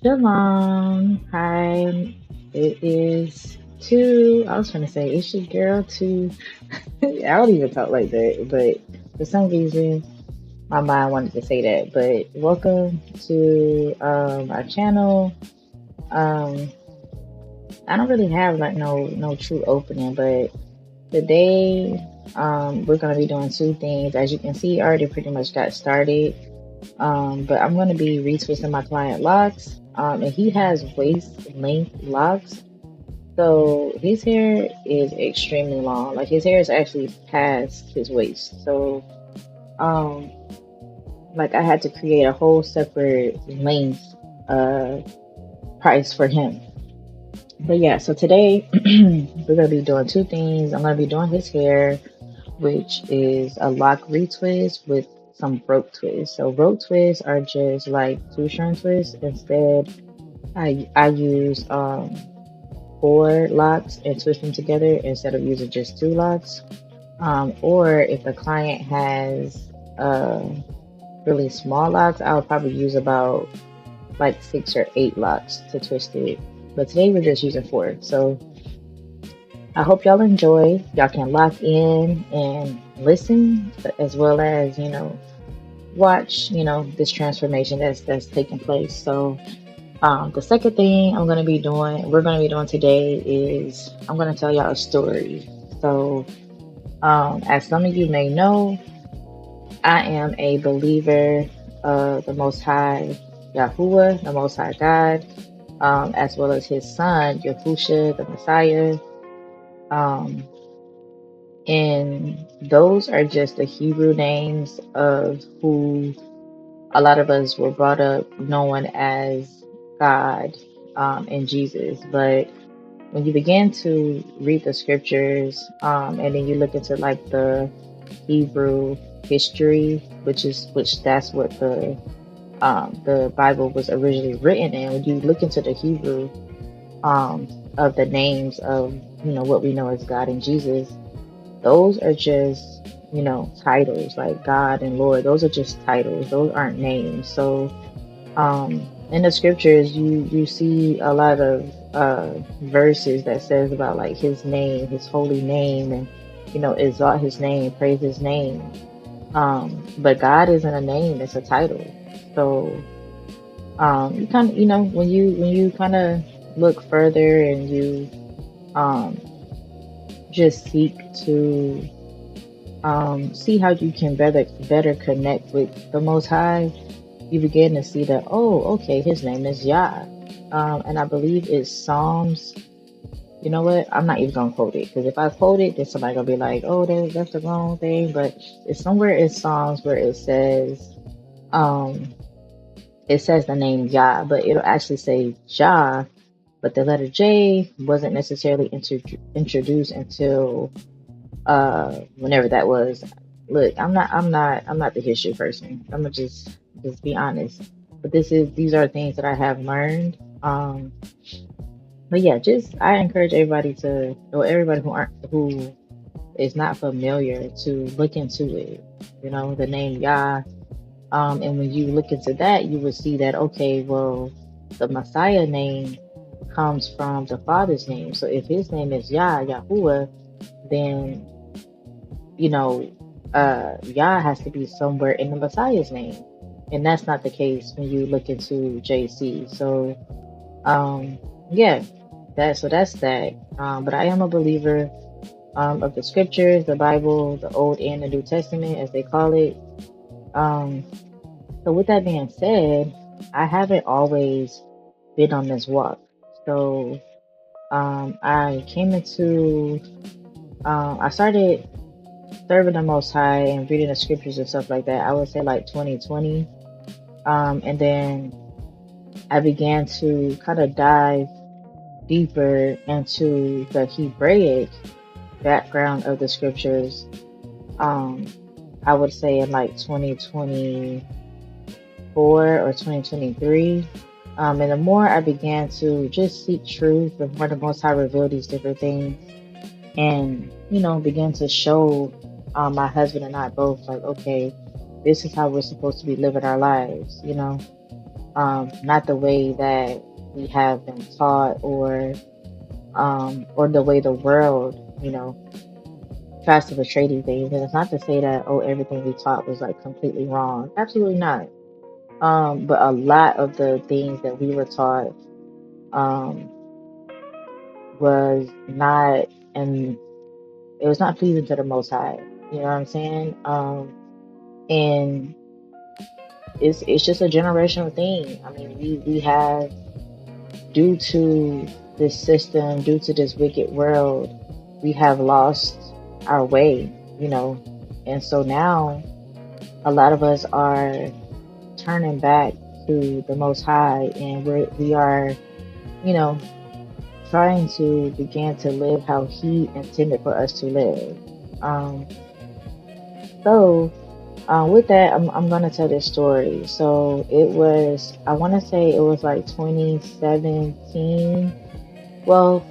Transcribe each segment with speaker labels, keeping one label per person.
Speaker 1: Shalom. Hi. It is two. I was trying to say it's your girl two. I don't even talk like that, but for some reason my mind wanted to say that. But welcome to our channel. Um, I don't really have like no true opening, but today we're gonna be doing two things. As you can see, I already pretty much got started. But I'm gonna be retwisting my client locks. And he has waist length locks. So his hair is extremely long. Like his hair is actually past his waist. So um like I had to create a whole separate length uh price for him. But yeah, so today we're gonna be doing two things. I'm gonna be doing his hair, which is a lock retwist with some rope twists. So rope twists are just like two string twists. Instead, I use four locks and twist them together instead of using just two locks. Or if the client has really small locks, I'll probably use about like six or eight locks to twist it. But today we're just using four. So I hope y'all enjoy. Y'all can lock in and listen as well as, watch, this transformation that's taking place. So the second thing we're gonna be doing today is I'm gonna tell y'all a story. So as some of you may know, I am a believer of the Most High Yahuwah, the Most High God, as well as His Son Yahusha, the Messiah. Um, and those are just the Hebrew names of who a lot of us were brought up knowing as God and Jesus. But when you begin to read the scriptures, and then you look into like the Hebrew history, which that's what the Bible was originally written in. When you look into the Hebrew of the names of what we know as God and Jesus, those are just titles like God and Lord. Those are just titles. Those aren't names. So in the scriptures you see a lot of verses that says about like his name, his holy name, and exalt his name, praise his name. But God isn't a name, it's a title. So you kind of when you kind of look further and you um just seek to see how you can better connect with the Most High, you begin to see that, oh, okay, his name is Yah. And I believe it's Psalms. You know what? I'm not even gonna quote it, because if I quote it, then somebody gonna be like, oh, that's the wrong thing. But it's somewhere in Psalms where um, it says the name Yah, but it'll actually say Jah, but the letter J wasn't necessarily introduced until whenever that was. Look, I'm not the history person. I'm gonna just be honest. But these are things that I have learned. But yeah, just I encourage everybody or everybody who is not familiar to look into it. The name Yah. And when you look into that, you will see that, okay, well, the Messiah name comes from the Father's name. So if his name is Yahuwah, then Yah has to be somewhere in the Messiah's name. And that's not the case when you look into JC. So, yeah, that's that. But I am a believer of the scriptures, the Bible, the Old and the New Testament, as they call it. So with that being said, I haven't always been on this walk. So, I started serving the Most High and reading the scriptures and stuff like that. I would say like 2020. And then I began to kind of dive deeper into the Hebraic background of the scriptures. I would say in like 2024 or 2023. And the more I began to just seek truth, the more the Most High revealed these different things, and began to show my husband and I both like, okay, this is how we're supposed to be living our lives. not the way that we have been taught, or the way the world, tries to portray these things. And it's not to say that, oh, everything we taught was like completely wrong. Absolutely not. But a lot of the things that we were taught um, was not, and it was not pleasing to the Most High. You know what I'm saying? And it's just a generational thing. I mean, we have, due to this system, due to this wicked world, we have lost our way. And so now a lot of us are turning back to the Most High, and we are, you know, trying to begin to live how He intended for us to live. Um, so, with that, I'm gonna tell this story. So it was, I want to say it was like 2017. Well,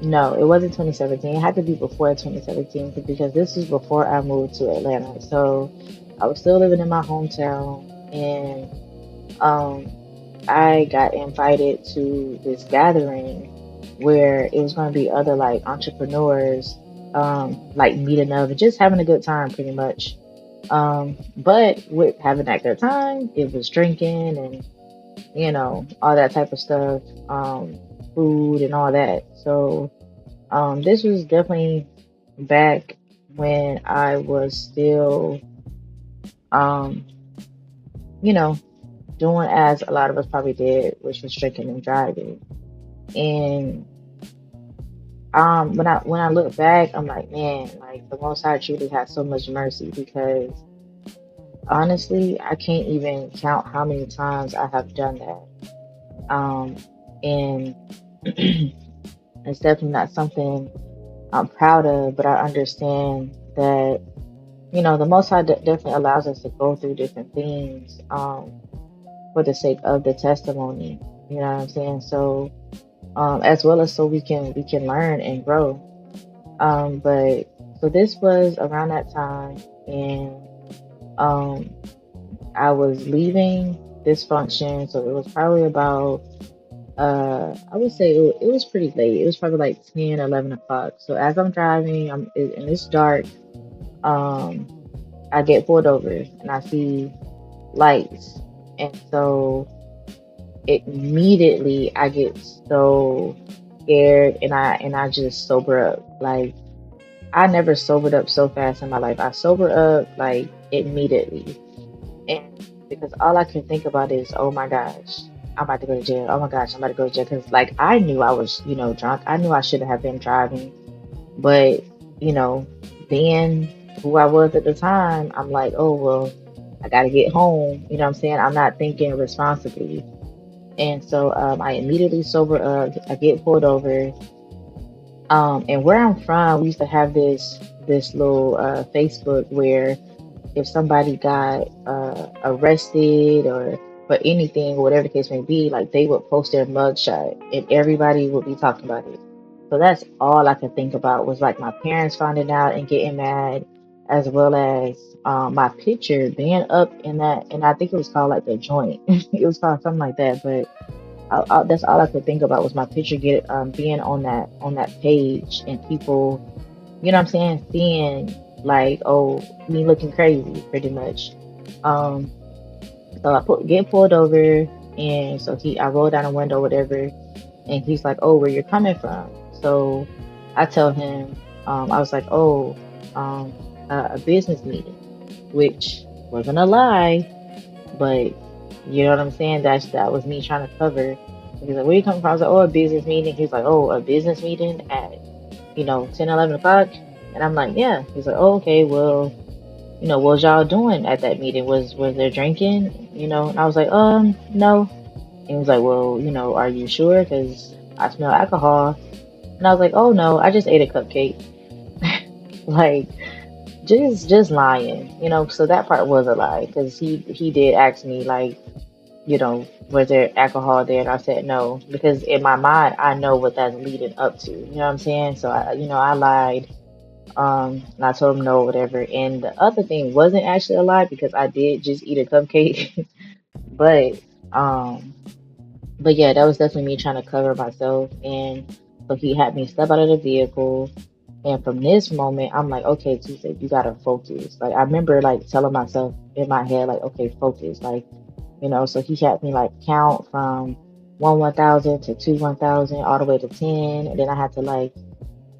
Speaker 1: no, it wasn't 2017. It had to be before 2017 because this was before I moved to Atlanta. So I was still living in my hometown, and um, I got invited to this gathering where it was going to be other like entrepreneurs, like meeting up and just having a good time, pretty much. But with having that good time, it was drinking and all that type of stuff, food and all that. So this was definitely back when I was still, um, you know, doing as a lot of us probably did, which was drinking and driving. And when I look back, I'm like, man, like the Most High truly has so much mercy, because honestly, I can't even count how many times I have done that. And it's definitely not something I'm proud of, but I understand that, the Most High definitely allows us to go through different things, for the sake of the testimony. You know what I'm saying? So, as well as so we can learn and grow. But so this was around that time, and um, I was leaving this function, so it was probably about, I would say it was pretty late. It was probably like 10, 11 o'clock. So as I'm driving, and it's dark. Um, I get pulled over and I see lights, and so immediately I get so scared, and I just sober up. Like, I never sobered up so fast in my life. I sober up like immediately. And because all I can think about is, oh my gosh, I'm about to go to jail. Oh my gosh, I'm about to go to jail. Because like I knew I was, drunk. I knew I shouldn't have been driving. But, you know, being who I was at the time, I'm like, oh well, I gotta get home. You know what I'm saying? I'm not thinking responsibly. And so I immediately sober up. I get pulled over. And where I'm from, we used to have this little Facebook where if somebody got arrested or for anything, or whatever the case may be, like they would post their mugshot and everybody would be talking about it. So that's all I could think about was like my parents finding out and getting mad, as well as my picture being up in that, and I think it was called like the joint. It was called something like that, but that's all I could think about was my picture being on that page, and people, you know what I'm saying, seeing like, oh, me looking crazy, pretty much. Um, so get pulled over, and so I roll down the window, whatever, and he's like, oh, where you're coming from? So I tell him, I was like, oh, um, a business meeting, which wasn't a lie, but you know what I'm saying? That was me trying to cover. He's like, where you coming from? I was like, oh, a business meeting. He's like, oh, a business meeting at 10, 11 o'clock. And I'm like, yeah. He's like, oh, okay, well, what was y'all doing at that meeting? Was there drinking? And I was like, no. And he was like, well, are you sure? Because I smell alcohol. And I was like, oh no, I just ate a cupcake. Like, just lying, So that part was a lie, because he did ask me like, was there alcohol there? And I said no, because in my mind, I know what that's leading up to. You know what I'm saying? So I lied. And I told him no, whatever. And the other thing wasn't actually a lie, because I did just eat a cupcake. But Um, but yeah, that was definitely me trying to cover myself. And so he had me step out of the vehicle. And from this moment, I'm like, okay, Tuesday, you gotta focus. Like I remember like telling myself in my head, like, okay, focus. Like, so he had me like count from 1,000 to 1,000 all the way to 10. And then I had to like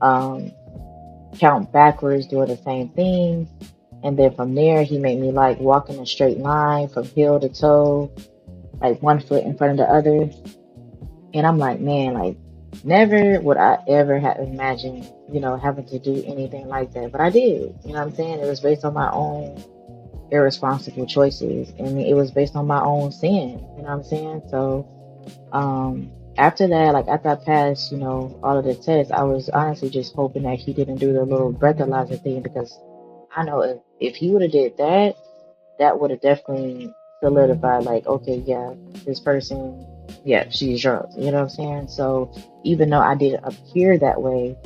Speaker 1: um count backwards doing the same thing. And then from there, he made me like walk in a straight line from heel to toe, like one foot in front of the other. And I'm like, man, like never would I ever have imagined, having to do anything like that. But I did, you know what I'm saying? It was based on my own irresponsible choices. And it was based on my own sin, you know what I'm saying? So after that, like after I passed, all of the tests, I was honestly just hoping that he didn't do the little breathalyzer thing because I know if he would have did that, that would have definitely solidified like, okay, yeah, this person, yeah, she's drunk. You know what I'm saying? So even though I didn't appear that way,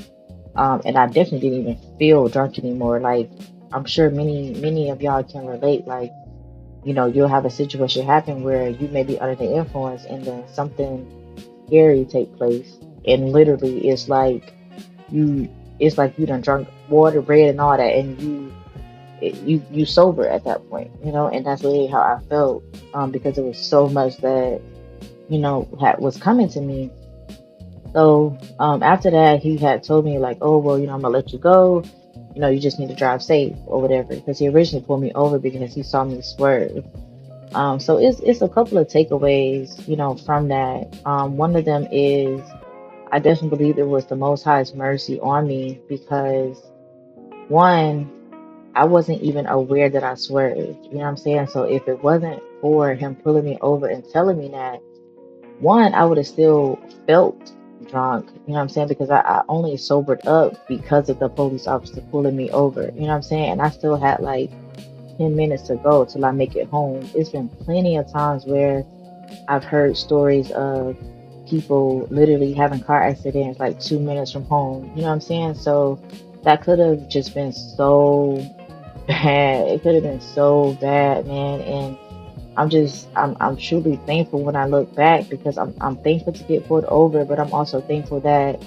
Speaker 1: and I definitely didn't even feel drunk anymore, like I'm sure many of y'all can relate, like, you'll have a situation happen where you may be under the influence and then something scary take place and literally you it's like you done drunk water, bread and all that and you sober at that point, and that's really how I felt, because it was so much that was coming to me. So after that, he had told me like, oh well, I'm gonna let you go. You just need to drive safe or whatever, because he originally pulled me over because he saw me swerve. So it's a couple of takeaways, from that. One of them is I definitely believe it was the Most High's mercy on me because one, I wasn't even aware that I swerved. You know what I'm saying? So if it wasn't for him pulling me over and telling me that, one, I would have still felt drunk. You know what I'm saying? Because I only sobered up because of the police officer pulling me over. You know what I'm saying? And I still had like 10 minutes to go till I make it home. It's been plenty of times where I've heard stories of people literally having car accidents like 2 minutes from home. You know what I'm saying? So that could have just been so bad. It could have been so bad, man. And I'm truly thankful when I look back because I'm thankful to get pulled over, but I'm also thankful that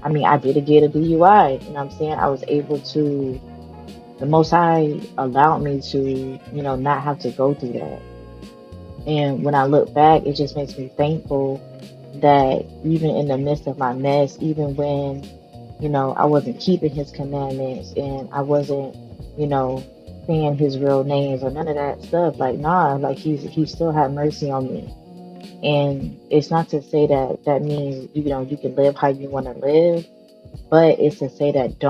Speaker 1: I did get a DUI. You know what I'm saying? I was able to, the Most High allowed me to, not have to go through that. And when I look back, it just makes me thankful that even in the midst of my mess, even when, I wasn't keeping his commandments and I wasn't, saying his real names or none of that stuff, like, nah, like he still had mercy on me. And it's not to say that that means, you can live how you want to live, but it's to say that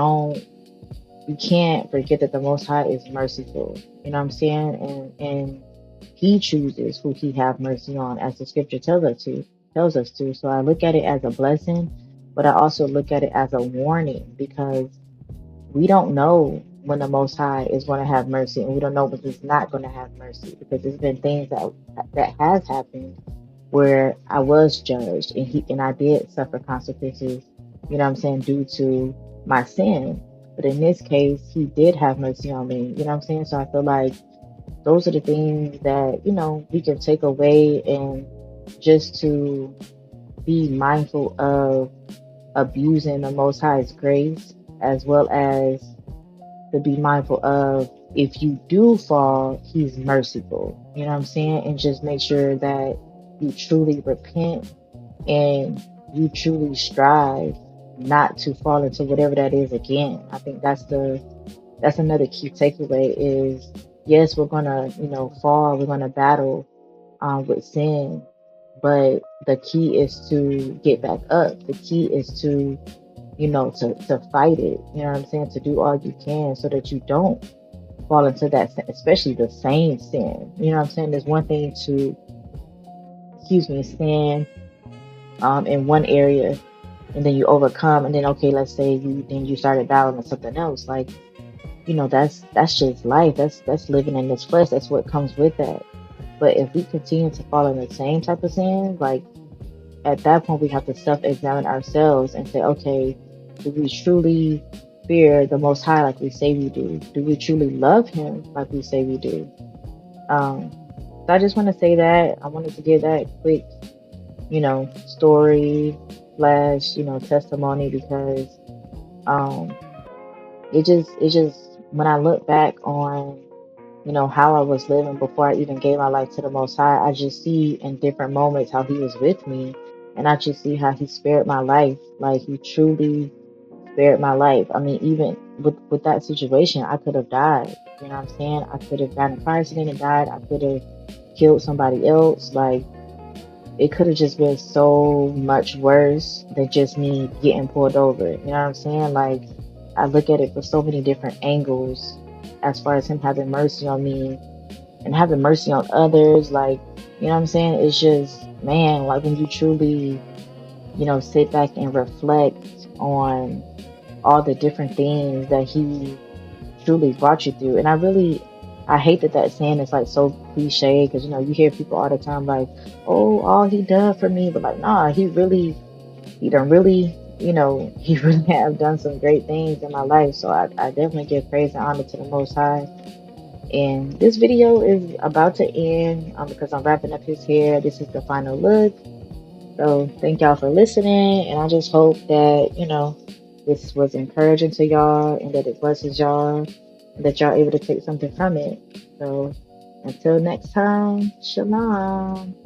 Speaker 1: you can't forget that the Most High is merciful. You know what I'm saying? And He chooses who He have mercy on, as the Scripture tells us to. So I look at it as a blessing, but I also look at it as a warning because we don't know when the Most High is going to have mercy, and we don't know when He's not going to have mercy because there's been things that has happened where I was judged and I did suffer consequences. You know what I'm saying, due to my sin. But in this case, He did have mercy on me. You know what I'm saying? So I feel like those are the things that we can take away, and just to be mindful of abusing the Most High's grace, as well as to be mindful of if you do fall, He's merciful. You know what I'm saying? And just make sure that you truly repent and you truly strive not to fall into whatever that is again. I think that's another key takeaway is, yes, we're gonna, fall, we're gonna battle with sin, but the key is to get back up. The key is to, to fight it. You know what I'm saying? To do all you can so that you don't fall into that sin, especially the same sin. You know what I'm saying? There's one thing to, sin in one area, and then you overcome, and then okay, let's say you started battling something else. Like, that's just life. That's living in this flesh. That's what comes with that. But if we continue to fall in the same type of sin, like at that point we have to self-examine ourselves and say, okay, do we truly fear the Most High like we say we do? Do we truly love Him like we say we do? So I just want to say that I wanted to give that quick, story slash, testimony because um it just when I look back on, how I was living before I even gave my life to the Most High, I just see in different moments how He was with me, and I just see how He spared my life. Like He truly spared my life. I mean, even with that situation, I could have died. You know what I'm saying? I could have gotten in a car accident and died. I could have killed somebody else. Like it could have just been so much worse than just me getting pulled over. You know what I'm saying? Like I look at it from so many different angles as far as Him having mercy on me and having mercy on others. Like, you know what I'm saying? It's just, man, like when you truly, sit back and reflect on all the different things that He truly brought you through. And I hate that saying is like so cliche because, you hear people all the time like, oh, all He done for me. But like, nah, He done really, He really have done some great things in my life. So I definitely give praise and honor to the Most High. And this video is about to end because I'm wrapping up his hair. This is the final look. So thank y'all for listening. And I just hope that, this was encouraging to y'all and that it blesses y'all and that y'all able to take something from it. So until next time, shalom.